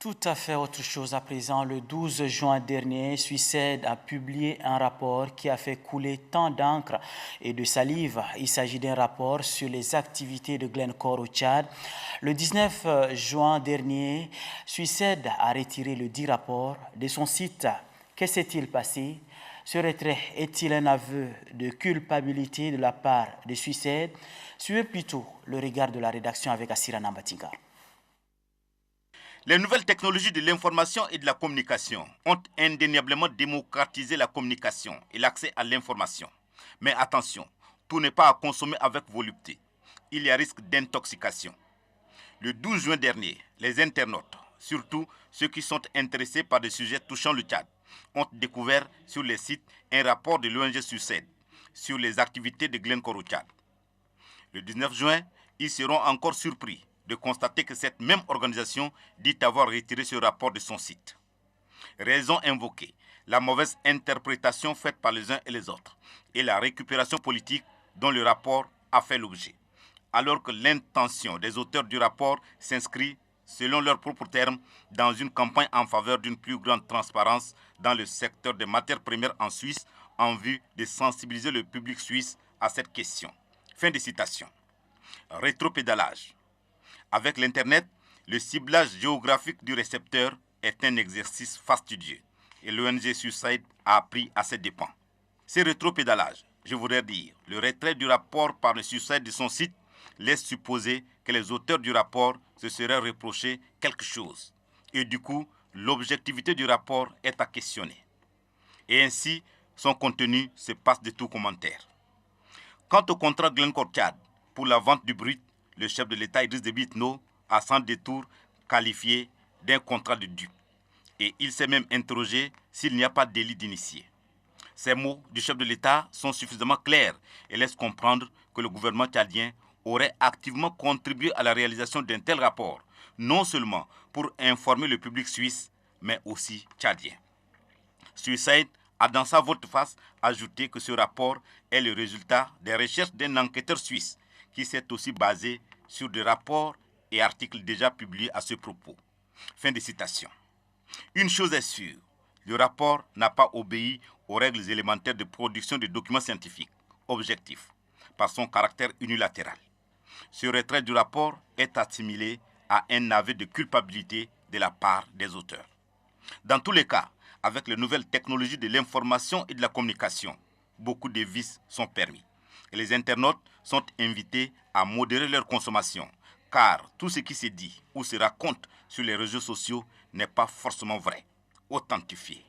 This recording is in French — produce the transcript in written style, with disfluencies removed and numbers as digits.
Tout à fait autre chose à présent. Le 12 juin dernier, Suicide a publié un rapport qui a fait couler tant d'encre et de salive. Il s'agit d'un rapport sur les activités de Glencore au Tchad. Le 19 juin dernier, Suicide a retiré le dit rapport de son site. Que s'est-il passé? Ce retrait est-il un aveu de culpabilité de la part de Suicide? Suivez plutôt le regard de la rédaction avec Assira Nambatinga. Les nouvelles technologies de l'information et de la communication ont indéniablement démocratisé la communication et l'accès à l'information. Mais attention, tout n'est pas à consommer avec volupté. Il y a risque d'intoxication. Le 12 juin dernier, les internautes, surtout ceux qui sont intéressés par des sujets touchant le Tchad, ont découvert sur les sites un rapport de l'ONG Suicide sur les activités de Glencore au Tchad. Le 19 juin, ils seront encore surpris de constater que cette même organisation dit avoir retiré ce rapport de son site. Raison invoquée, la mauvaise interprétation faite par les uns et les autres et la récupération politique dont le rapport a fait l'objet. Alors que l'intention des auteurs du rapport s'inscrit, selon leurs propres termes, dans une campagne en faveur d'une plus grande transparence dans le secteur des matières premières en Suisse en vue de sensibiliser le public suisse à cette question. Fin de citation. Rétropédalage. Avec l'Internet, le ciblage géographique du récepteur est un exercice fastidieux et l'ONG Suicide a appris à ses dépens. Ce rétropédalage, je voudrais dire, le retrait du rapport par le Suicide de son site laisse supposer que les auteurs du rapport se seraient reproché quelque chose. Et du coup, l'objectivité du rapport est à questionner. Et ainsi, son contenu se passe de tout commentaire. Quant au contrat Glencore Tchad pour la vente du brut, le chef de l'État Idriss Déby Itno a sans détour qualifié d'un contrat de dupe. Et il s'est même interrogé s'il n'y a pas de délit d'initié. Ces mots du chef de l'État sont suffisamment clairs et laissent comprendre que le gouvernement tchadien aurait activement contribué à la réalisation d'un tel rapport, non seulement pour informer le public suisse, mais aussi tchadien. Suicide a dans sa volte-face ajouté que ce rapport est le résultat des recherches d'un enquêteur suisse qui s'est aussi basé sur des rapports et articles déjà publiés à ce propos. Fin de citation. Une chose est sûre, le rapport n'a pas obéi aux règles élémentaires de production de documents scientifiques objectifs, par son caractère unilatéral. Ce retrait du rapport est assimilé à un aveu de culpabilité de la part des auteurs. Dans tous les cas, avec les nouvelles technologies de l'information et de la communication, beaucoup de vices sont permis. Et les internautes sont invités à modérer leur consommation, car tout ce qui se dit ou se raconte sur les réseaux sociaux n'est pas forcément vrai. Authentifié.